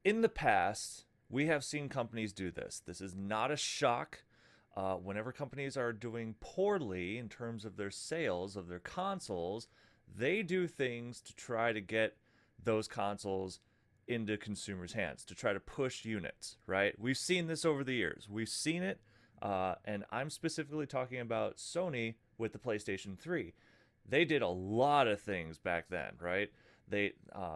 In the past, we have seen companies do this. This is not a shock. Whenever companies are doing poorly in terms of their sales of their consoles, they do things to try to get those consoles into consumers' hands, to try to push units, right? We've seen this over the years. We've seen it, and I'm specifically talking about Sony with the PlayStation 3. They did a lot of things back then, right? They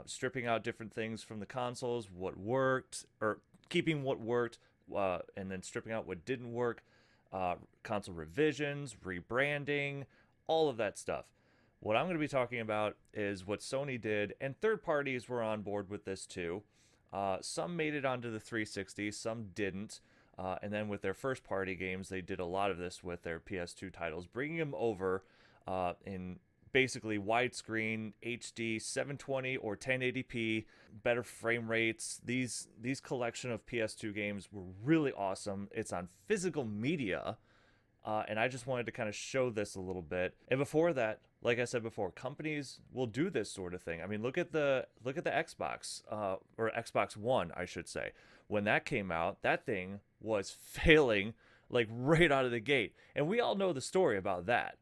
stripping out different things from the consoles, what worked, or keeping what worked, and then stripping out what didn't work. Console revisions, rebranding, all of that stuff. What I'm going to be talking about is what Sony did, and third parties were on board with this too. Some made it onto the 360, some didn't. And then with their first party games, they did a lot of this with their PS2 titles, bringing them over in basically widescreen HD 720 or 1080p, better frame rates. These collection of PS2 games were really awesome. It's on physical media, and I just wanted to kind of show this a little bit. And before that, like I said before, companies will do this sort of thing. I mean, look at the Xbox, or Xbox One, I should say. When that came out, that thing was failing like right out of the gate, and we all know the story about that.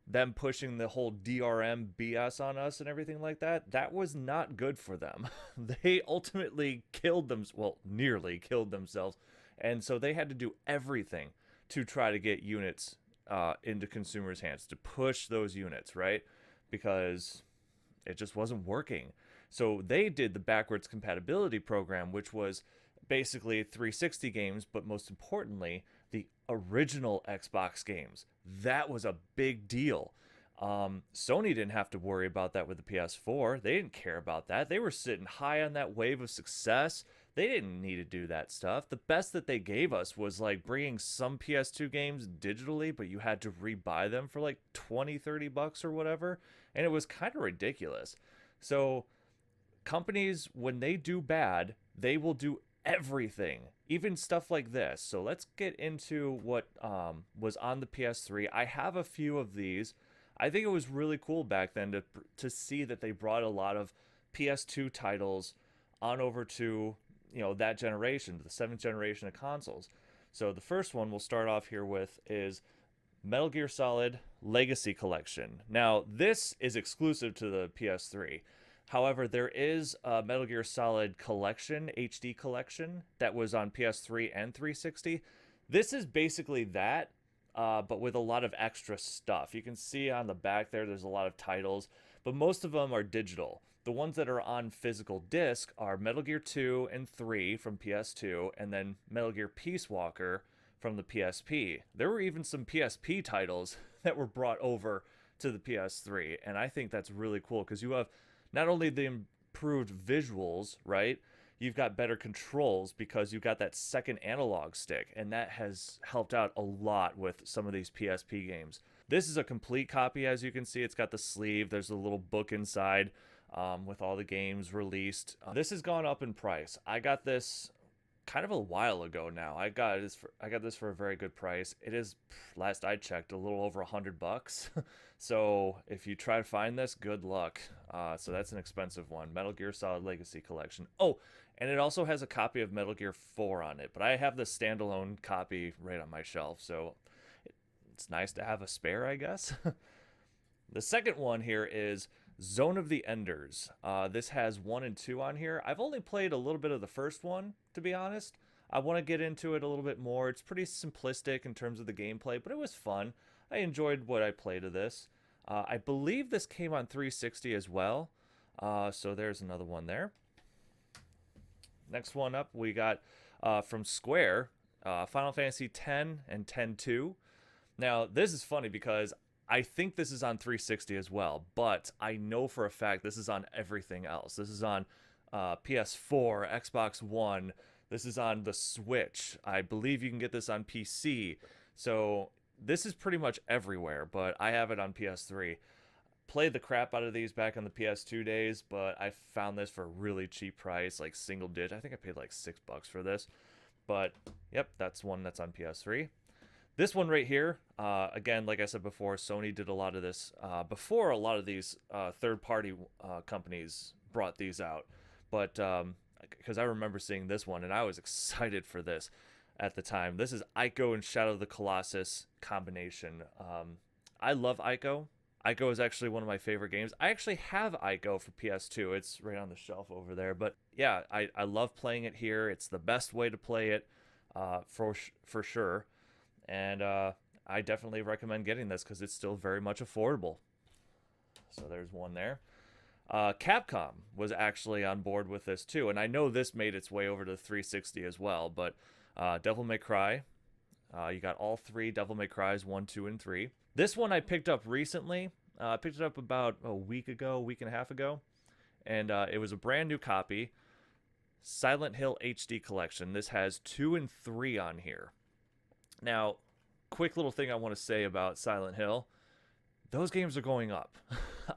Them pushing the whole DRM BS on us and everything like that. That was not good for them. They ultimately killed them, well, nearly killed themselves, and so they had to do everything to try to get units into consumers' hands, to push those units, right? Because it just wasn't working. So they did the backwards compatibility program, which was basically 360 games, but most importantly, the original Xbox games. That was a big deal. Sony didn't have to worry about that with the PS4. They didn't care about that. They were sitting high on that wave of success. They didn't need to do that stuff. The best that they gave us was like bringing some PS2 games digitally, but you had to rebuy them for like 20, $30 or whatever. And it was kind of ridiculous. So companies, when they do bad, they will do everything, even stuff like this. So let's get into what was on the PS3. I have a few of these. I think it was really cool back then to see that they brought a lot of PS2 titles on over to that generation, the seventh generation of consoles. So the first one we'll start off here with is Metal Gear Solid Legacy Collection. Now this is exclusive to the PS3. However, there is a Metal Gear Solid Collection, HD Collection, that was on PS3 and 360. This is basically that, but with a lot of extra stuff. You can see on the back there's a lot of titles, but most of them are digital. The ones that are on physical disc are Metal Gear 2 and 3 from PS2, and then Metal Gear Peace Walker from the PSP. There were even some PSP titles that were brought over to the PS3, and I think that's really cool because you have not only the improved visuals, right? You've got better controls because you've got that second analog stick, and that has helped out a lot with some of these PSP games. This is a complete copy, as you can see. It's got the sleeve. There's a little book inside with all the games released. This has gone up in price. I got this kind of a while ago now. I got this for a very good price. It is, last I checked, a little over $100. So if you try to find this, good luck. So that's an expensive one. Metal Gear Solid Legacy Collection. Oh, and it also has a copy of Metal Gear 4 on it, but I have the standalone copy right on my shelf, so it's nice to have a spare, I guess. The second one here is Zone of the Enders. This has 1 and 2 on here. I've only played a little bit of the first one, to be honest. I want to get into it a little bit more. It's pretty simplistic in terms of the gameplay, but it was fun. I enjoyed what I played of this. I believe this came on 360 as well. So there's another one there. Next one up, we got from Square, Final Fantasy X and X-2. Now, this is funny because I think this is on 360 as well, but I know for a fact this is on everything else. This is on PS4, Xbox One. This is on the Switch. I believe you can get this on PC. So this is pretty much everywhere, but I have it on PS3. Played the crap out of these back on the PS2 days, but I found this for a really cheap price, like single digit. I think I paid like $6 for this. But yep, that's one that's on PS3. This one right here, again, like I said before, Sony did a lot of this before a lot of these third-party companies brought these out. But because I remember seeing this one and I was excited for this at the time. This is Ico and Shadow of the Colossus combination. I love Ico. Ico is actually one of my favorite games. I actually have Ico for PS2. It's right on the shelf over there. But yeah, I love playing it here. It's the best way to play it, for sure. And I definitely recommend getting this because it's still very much affordable. So there's one there. Capcom was actually on board with this too, and I know this made its way over to 360 as well. But Devil May Cry, you got all three Devil May Cries, 1, 2, and 3. This one I picked up recently. I picked it up about a week and a half ago, and it was a brand new copy. Silent Hill HD Collection. This has 2 and 3 on here. Now, quick little thing I want to say about Silent Hill. Those games are going up.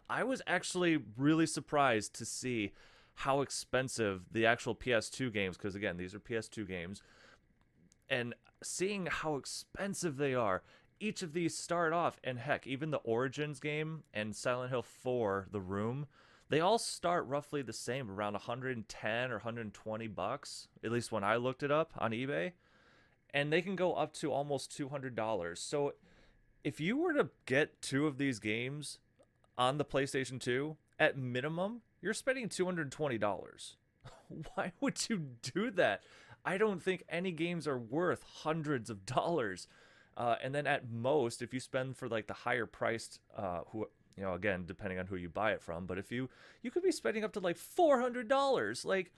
I was actually really surprised to see how expensive the actual PS2 games, because again, these are PS2 games, and seeing how expensive they are. Each of these start off, and heck, even the Origins game and Silent Hill 4, The Room, they all start roughly the same, around 110 or 120 bucks, at least when I looked it up on eBay, and they can go up to almost $200. So if you were to get 2 of these games on the PlayStation 2, at minimum, you're spending $220. Why would you do that? I don't think any games are worth hundreds of dollars. And then at most, if you spend for like the higher priced, again, depending on who you buy it from, but if you could be spending up to like $400. Like,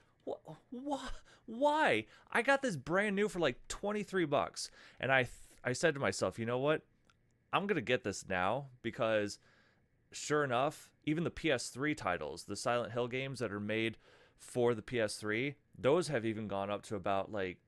why? I got this brand new for like 23 bucks. And I said to myself, you know what? I'm going to get this now because sure enough, even the PS3 titles, the Silent Hill games that are made for the PS3, those have even gone up to about like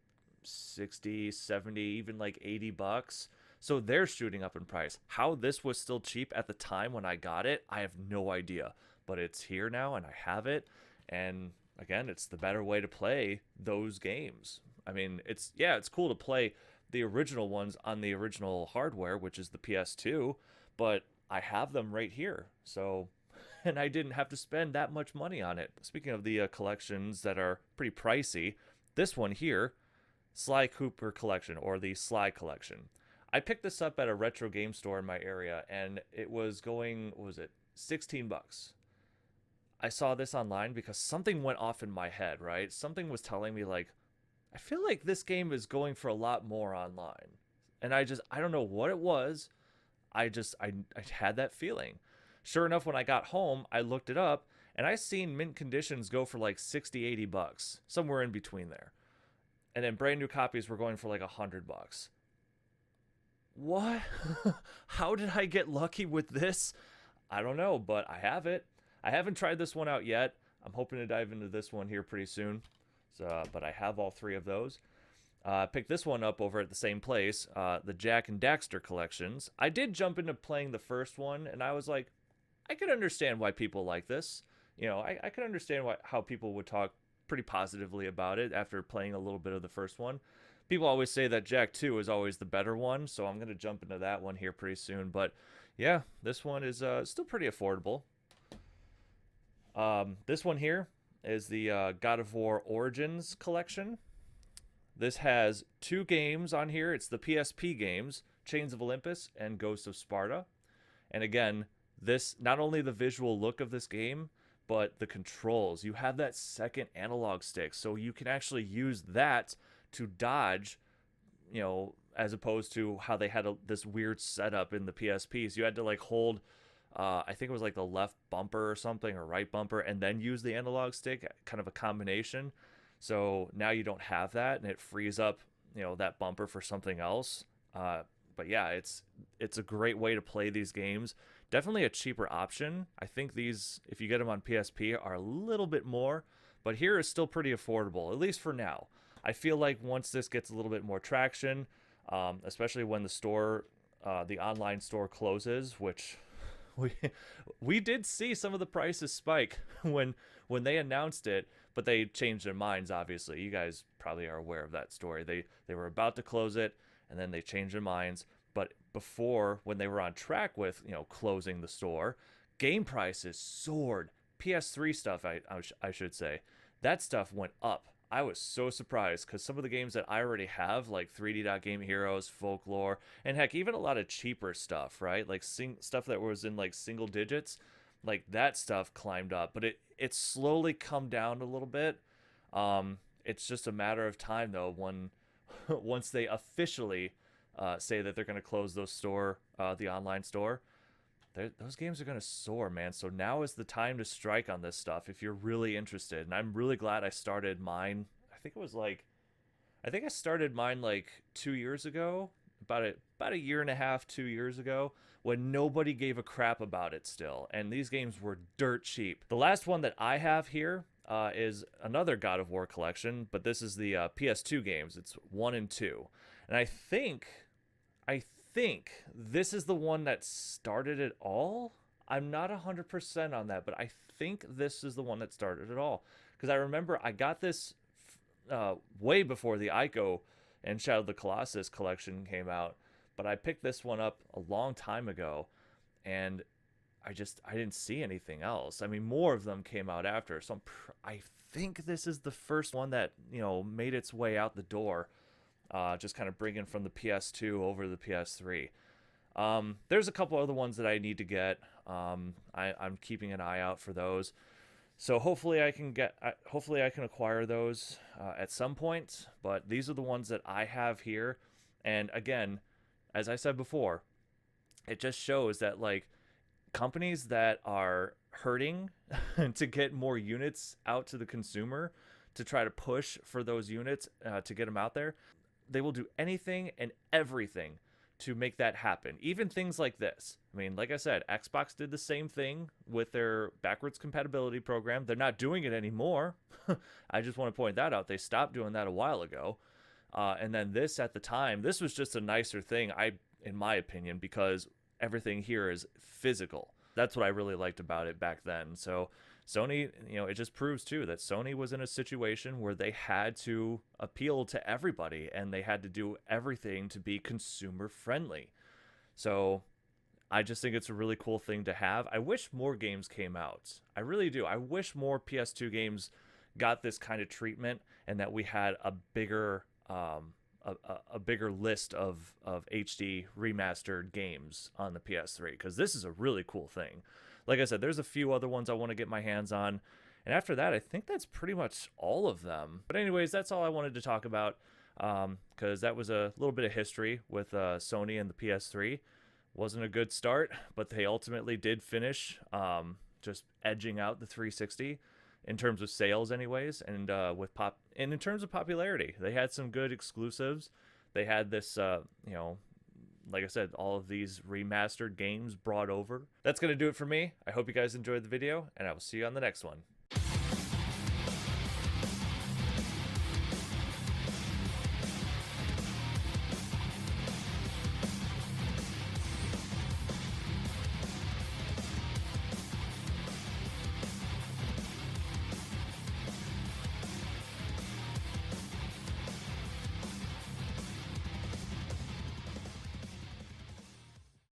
60, 70, even like 80 bucks. So they're shooting up in price. How this was still cheap at the time when I got it, I have no idea. But it's here now and I have it. And again, it's the better way to play those games. I mean, it's cool to play the original ones on the original hardware, which is the PS2, but I have them right here. So, and I didn't have to spend that much money on it. Speaking of the collections that are pretty pricey, this one here, Sly Cooper Collection, or the Sly Collection. I picked this up at a retro game store in my area, and it was going, what was it, 16 bucks. I saw this online because something went off in my head, right? Something was telling me, like, I feel like this game is going for a lot more online. And I don't know what it was. I had that feeling. Sure enough, when I got home, I looked it up, and I seen mint conditions go for like 60, 80 bucks, somewhere in between there. And then brand new copies were going for like 100 bucks. What? How did I get lucky with this? I don't know, but I have it. I haven't tried this one out yet. I'm hoping to dive into this one here pretty soon. So, but I have all 3 of those. Picked this one up over at the same place, the Jak and Daxter collections. I did jump into playing the first one, and I was like, I could understand why people like this. You know, I could understand how people would talk pretty positively about it after playing a little bit of the first one. People always say that Jak 2 is always the better one, so I'm going to jump into that one here pretty soon. But yeah, this one is still pretty affordable. This one here is the God of War Origins collection. This has 2 games on here. It's the PSP games, Chains of Olympus and Ghosts of Sparta. And again, this, not only the visual look of this game, but the controls. You have that second analog stick, so you can actually use that to dodge, you know, as opposed to how they had this weird setup in the PSPs. You had to like hold, I think it was like the left bumper or something, or right bumper, and then use the analog stick, kind of a combination. So now you don't have that, and it frees up, you know, that bumper for something else. But yeah, it's a great way to play these games. Definitely a cheaper option. I think these, if you get them on PSP, are a little bit more, but here is still pretty affordable, at least for now. I feel like once this gets a little bit more traction, especially when the store, the online store closes, which we did see some of the prices spike when they announced it, but they changed their minds, obviously. You guys probably are aware of that story. They were about to close it, and then they changed their minds. But before, when they were on track with, you know, closing the store, game prices soared. PS3 stuff, I should say. that stuff went up. I was so surprised because some of the games that I already have, like 3D Game Heroes, Folklore, and heck, even a lot of cheaper stuff, right? Like stuff that was in like single digits, like that stuff climbed up, but it's slowly come down a little bit. It's just a matter of time though when once they officially say that they're going to close the online store, those games are going to soar, man. So now is the time to strike on this stuff if you're really interested. And I'm really glad I started mine. I think I started mine like 2 years ago, about a year and a half, 2 years ago, when nobody gave a crap about it still. And these games were dirt cheap. The last one that I have here is another God of War collection, but this is the PS2 games. It's 1 and 2. And I think this is the one that started it all. I'm not 100% on that, but I think this is the one that started it all. Because I remember I got this way before the Ico and Shadow of the Colossus collection came out, but I picked this one up a long time ago, and I didn't see anything else. I mean, more of them came out after, so I think this is the first one that made its way out the door. Just kind of bringing from the PS2 over to the PS3. There's a couple other ones that I need to get. I'm keeping an eye out for those. So hopefully I can acquire those at some point. But these are the ones that I have here. And again, as I said before, it just shows that like companies that are hurting to get more units out to the consumer, to try to push for those units to get them out there, they will do anything and everything to make that happen. Even things like this. I mean, like I said, Xbox did the same thing with their backwards compatibility program. They're not doing it anymore. I just want to point that out. They stopped doing that a while ago. And then this at the time, this was just a nicer thing, in my opinion, because everything here is physical. That's what I really liked about it back then. So Sony, it just proves too that Sony was in a situation where they had to appeal to everybody and they had to do everything to be consumer friendly. So I just think it's a really cool thing to have. I wish more games came out. I really do. I wish more PS2 games got this kind of treatment and that we had a bigger bigger list of HD remastered games on the PS3, because this is a really cool thing. Like I said, there's a few other ones I want to get my hands on. And after that, I think that's pretty much all of them. But anyways, that's all I wanted to talk about, because that was a little bit of history with Sony and the PS3. Wasn't a good start, but they ultimately did finish just edging out the 360 in terms of sales anyways, and and in terms of popularity. They had some good exclusives. They had this, like I said, all of these remastered games brought over. That's going to do it for me. I hope you guys enjoyed the video, and I will see you on the next one.